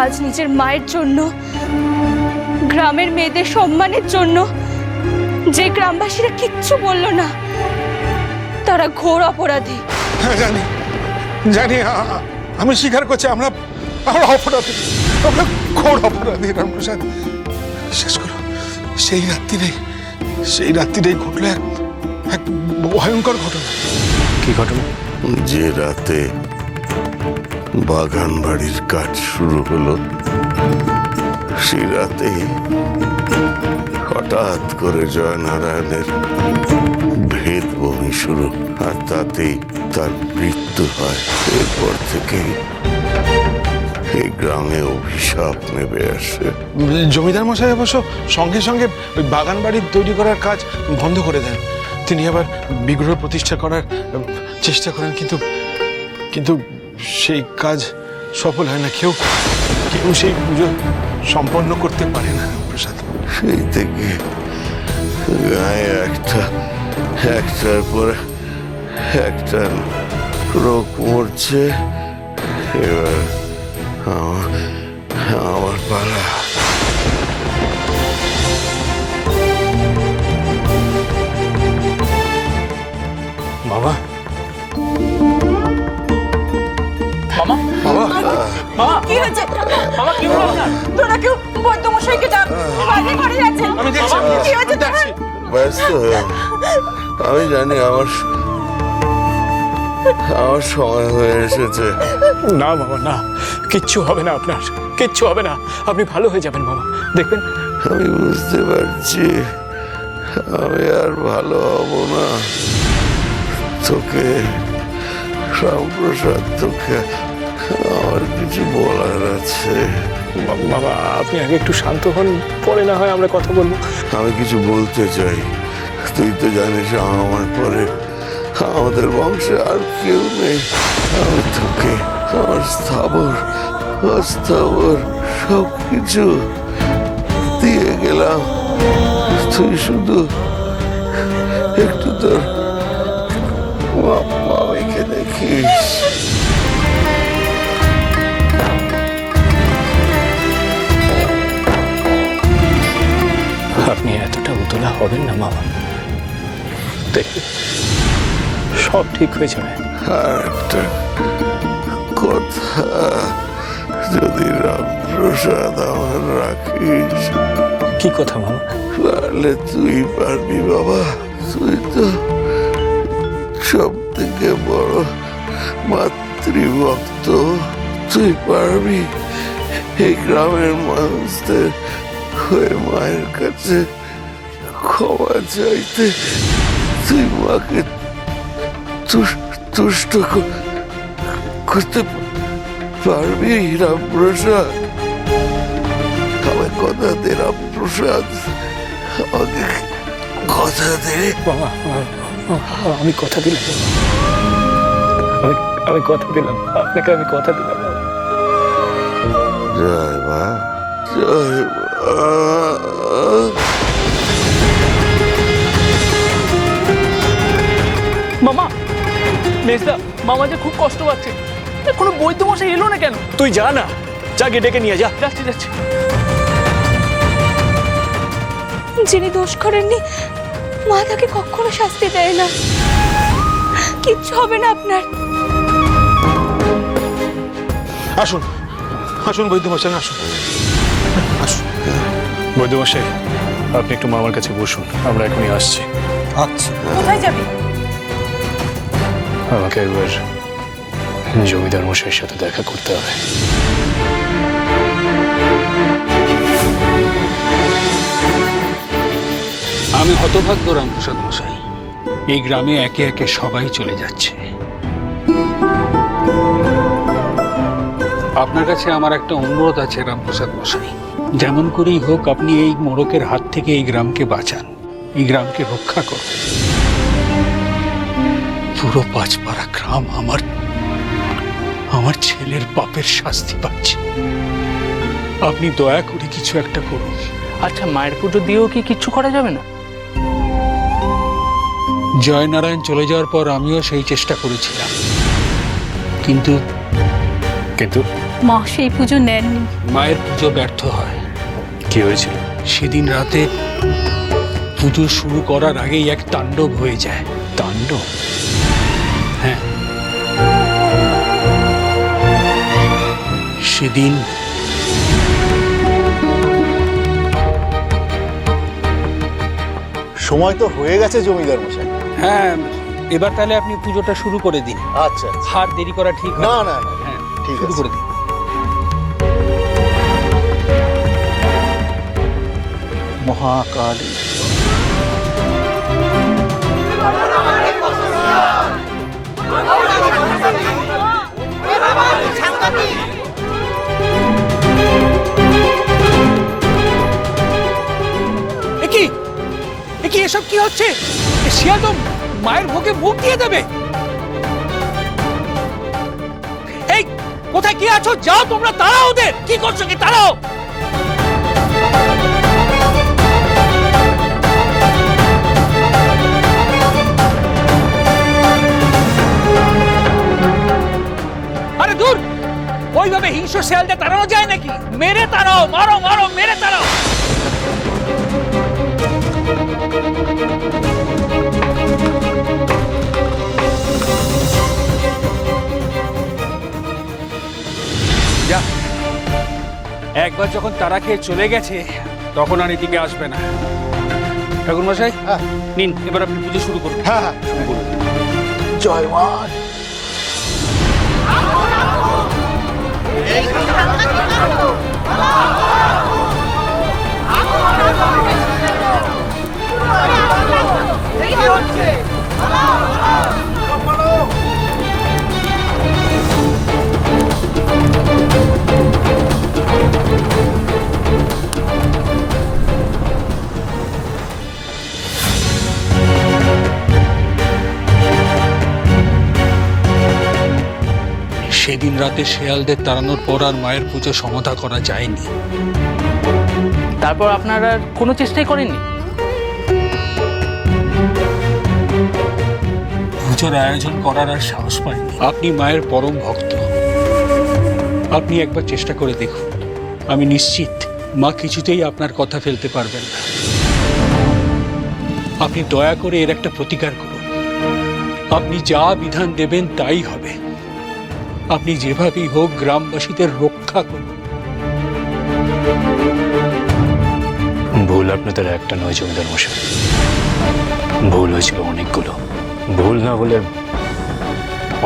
আজ নিজের মায়ের জন্য, গ্রামের মেয়েদের সম্মানের জন্য যে গ্রামবাসীরা কিচ্ছু বলল না, তারা ঘোর অপরাধী। হ্যাঁ জানি জানি, আমি স্বীকার করছি আমরা অপরাধী, আমরা ঘোর অপরাধী। রামপ্রসাদ, শেষ করো। সেই রাত্রিরেই ঘটলো এক ভয়ঙ্কর ঘটনা। কি ঘটনা? যে রাতে বাগান বাড়ির কাজ শুরু হলো, সেই রাতে হঠাৎ করে জয়নারায়ণের ভেদ বমি শুরু, আর তাতেই তার মৃত্যু হয়। এরপর থেকেই এই গ্রামে অভিশাপ নেমে আসে। জমিদার মশাই অবশ্য সঙ্গে সঙ্গে ওই বাগান বাড়ি তৈরি করার কাজ বন্ধ করে দেন। তিনি আবার বিগ্রহ প্রতিষ্ঠা করার চেষ্টা করেন, কিন্তু সেই কাজ সফল হয় না। কেউ সেই পুজো সম্পন্ন করতে পারে না প্রসাদ। সেই থেকে গায়ে একটার পর একটা রোগ মরছে। এবার আমার পালা। বাবা, মামা, বাবা, মামা, কি হয়েছে? মামা কি হলো আপনার? তোরা কেউ বৈদ্যমশাইকে ডাক, বাইরে ঘরে যাচ্ছেন। আমি দেখছি, কি হয়েছে তোমার? ব্যস্ত হয়ে আমি জানি আমার সময় হয়ে এসেছে। না বাবা না, কিচ্ছু হবে না, আপনার কিচ্ছু হবে না, আপনি ভালো হয়ে যাবেন বাবা, দেখবেন। আমি বুঝতে পারছি আমি আর ভালো হব না। তোকে রামপ্রসাদ, তোকে আমার কিছু বলার আছে। বাবা আপনি আগে একটু শান্ত হন, পরে না হয় আমরা কথা বলবো। আমি কিছু বলতে চাই। তুই তো জানিস আমার পরে আমাদের বংশে আর কেউ নেই। আমি তোকে আমার স্থাবর অস্থাবর সব কিছু দিয়ে গেলাম। তুই শুধু একটু তোর মামিকে দেখিস। আপনি এতটা উতলা হবেন না বাবা, দেখবেন সব ঠিক হয়ে যাবে। আর একটা কথা, যদি রামপ্রসাদ আমার রাখিস। কি কথা মামা? পারলে তুই পারবি বাবা। তুই তো সব থেকে বড় মাতৃভক্ত। তুই পারবি এই গ্রামের মানুষদের হয়ে মায়ের কাছে ক্ষমা চাইতে? তুই মাকে তুষ্ট করতে পারবি রামপ্রসাদ? আমায় কথা দে রামপ্রসাদ, আমাকে কথা দে। বাবা আমি কথা দিলাম, আমি কথা দিলাম আপনাকে, আমি কথা দিলাম। জয় মা, জয় মা। মামা, মেজদা, মামা যে খুব কষ্ট পাচ্ছে। কোনো বৈদ্যমশাই এলো না কেন? তুই যা না, যা গিয়ে ডেকে নিয়ে যা। যাচ্ছি যাচ্ছি। যিনি দোষ করেননি, মা তাকে কখনো শাস্তি দেয় না। কিচ্ছু হবে না আপনার। আসুন আসুন বৈদ্যমশাই, আসুন আসুন। বৈদ্যমশাই আপনি একটু মামার কাছে বসুন, আমরা এখনই আসছি। আচ্ছা, কোথায় যাবি? আমাকে একবার জমিদার মশাইয়ের সাথে দেখা করতে হবে। আমি হতভাগ্য রামপ্রসাদ মশাই, এই গ্রামে একে একে সবাই চলে যাচ্ছে। আপনার কাছে আমার একটা অনুরোধ আছে রামপ্রসাদ মশাই, যেমন করেই হোক আপনি এই মোড়কের হাত থেকে এই গ্রামকে বাঁচান, এই গ্রামকে রক্ষা করুন। পুরো পাঁচপাড়া গ্রাম আমার ছেলের পাপের শাস্তি পাচ্ছে। আপনি দয়া করে কিছু একটা করুন। আচ্ছা, মায়ের পুজো দিয়েও কি কিচ্ছু করা যাবে না? জয়নারায়ণ চলে যাওয়ার পর আমিও সেই চেষ্টা করেছিলাম, কিন্তু কিন্তু মা সেই পুজো নেননি। মায়ের পুজো ব্যর্থ হয়। কি হয়েছিল? সেদিন রাতে পুজো শুরু করার আগেই এক তাণ্ডব হয়ে যায়। তাণ্ডব? হ্যাঁ, সেদিন সময় তো হয়ে গেছে জমিদার মশাই। হ্যাঁ, এবার তাহলে আপনি পুজোটা শুরু করে দিন। আচ্ছা আচ্ছা। আর দেরি করা ঠিক হবে না না না, হ্যাঁ, ঠিক শুরু আছে। করে দিন। মহাকালী। কি এসব কি হচ্ছে? শিয়াল তো মায়ের ভোগে মুখ দিয়ে দেবে। এই কোথায় কি আছো? যাও তোমরা, তাড়াও ওদের। কি করছো কি? তাড়াও। আরে দূর, ওইভাবে হিংস্র শিয়ালটা তাড়ানো যায় নাকি? মেরে তাড়াও, মারো মারো, মেরে তাড়াও। যা, একবার যখন তারা খেয়ে চলে গেছে তখন আর এদিকে আসবে না। ঠাকুর মশাই, হ্যাঁ। নিন, এবার আপনি পুজো শুরু করুন। হ্যাঁ হ্যাঁ, শুরু করুন। জয় মা। সেদিন রাতে শেয়ালদের তাড়ানোর পর আর মায়ের পুজো সমাধা করা যায়নি। তারপর আপনারা কোনো চেষ্টাই করেননি? পুজোর আয়োজন করার আর সাহস পাইনি। আপনি মায়ের পরম ভক্ত, আপনি একবার চেষ্টা করে দেখুন। আমি নিশ্চিত মা কিছুতেই আপনার কথা ফেলতে পারবেন না। আপনি দয়া করে এর একটা প্রতিকার করুন। আপনি যা বিধান দেবেন তাই হবে। আপনি যেভাবেই হোক গ্রামবাসীদের রক্ষা করুন। ভুল আপনাদের একটা নয় জমিদার মশাই, ভুল হয়েছিল অনেকগুলো। ভুল না বলে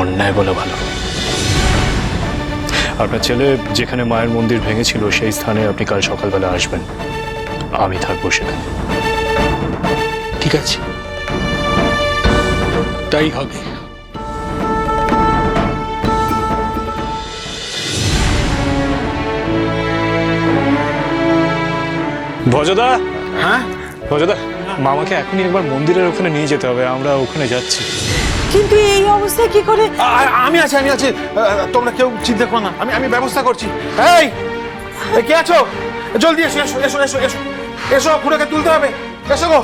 অন্যায় বলা ভালো। আপনার ছেলে যেখানে মায়ের মন্দির ভেঙেছিল সেই স্থানে আপনি কাল সকালবেলা আসবেন, আমি থাকবো সেখানে। ঠিক আছে, তাই হবে। ভজদা, হ্যাঁ ভজদা, মামাকে এখনই একবার মন্দিরের ওখানে নিয়ে যেতে হবে, আমরা ওখানে যাচ্ছি। কিন্তু এই অবস্থায় কি করে? আমি আছি। তোমরা কেউ চিন্তা করো না, আমি ব্যবস্থা করছি। এই এই, কে আছো? জলদি এসো এসো এসো এসো এসো এসো, খুঁড়েকে তুলতে হবে। এসো গো।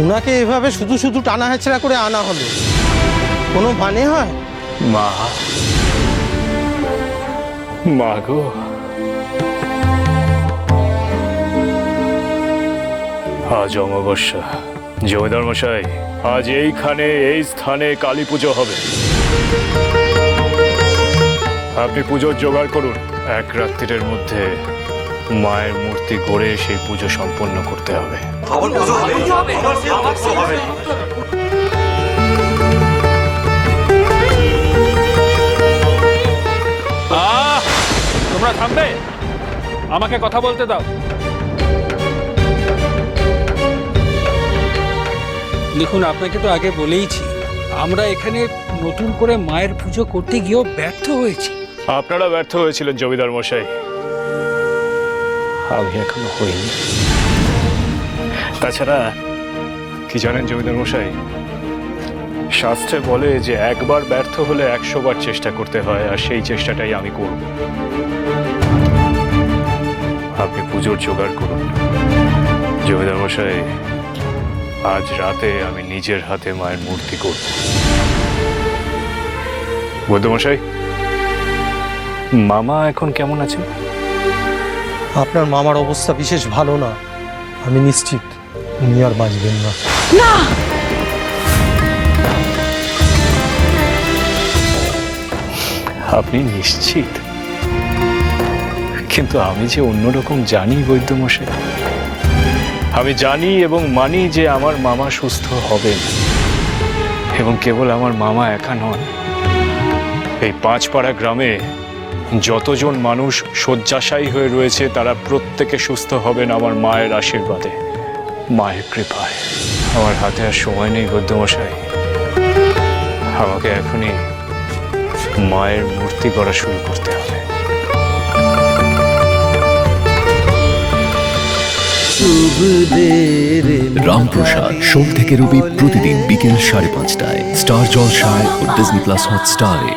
ওনাকে এভাবে শুধু শুধু টানা হেঁচড়া করে আনা হলো, কোনো মানে হয়? মা, মা গো, আজ অমাবস্যা। জমিদার মশাই, আজ এইখানে এই স্থানে কালী পুজো হবে। আপনি পুজোর জোগাড় করুন। এক রাত্রির মধ্যে মায়ের মূর্তি গড়ে সেই পুজো সম্পন্ন করতে হবে। তোমরা থামবে? আমাকে কথা বলতে দাও। দেখুন, আপনাকে তো আগে বলেইছি, আমরা এখানে নতুন করে মায়ের পুজো করতে গিয়েও ব্যর্থ হয়েছি। আপনারা ব্যর্থ হয়েছিলেন জমিদার মশাই, আমি এখনো হইনি। তাছাড়া কি জানেন জমিদার মশাই, শাস্ত্রে বলে যে একবার ব্যর্থ হলে 100 বার চেষ্টা করতে হয়, আর সেই চেষ্টাটাই আমি করব। আপনি পুজোর জোগাড় করুন জমিদার মশাই। আজ রাতে আমি নিজের হাতে মায়ের মূর্তি করব। বৈদ্যমশাই, মামা এখন কেমন আছেন? আপনার মামার অবস্থা বিশেষ ভালো না, আমি নিশ্চিত উনি আর বাঁচবেন না। না, আপনি নিশ্চিত? কিন্তু আমি যে অন্যরকম জানি বৈদ্যমশাই, আমি জানি এবং মানি যে আমার মামা সুস্থ হবেন। এবং কেবল আমার মামা একা নন, এই 5 পাড়া গ্রামে যতজন মানুষ শয্যাশায়ী হয়ে রয়েছে তারা প্রত্যেকে সুস্থ হবেন আমার মায়ের আশীর্বাদে, মায়ের কৃপায়। আমার হাতে আর সময় নেই বৈদ্যমশাই, আমাকে এখনই মায়ের মূর্তি গড়া শুরু করতে হবে। রামপ্রসাদ সোম থেকে রবি প্রতিদিন বিকেল 5:30টায় স্টার জলসায় ও ডিজনি প্লাস হটস্টারে।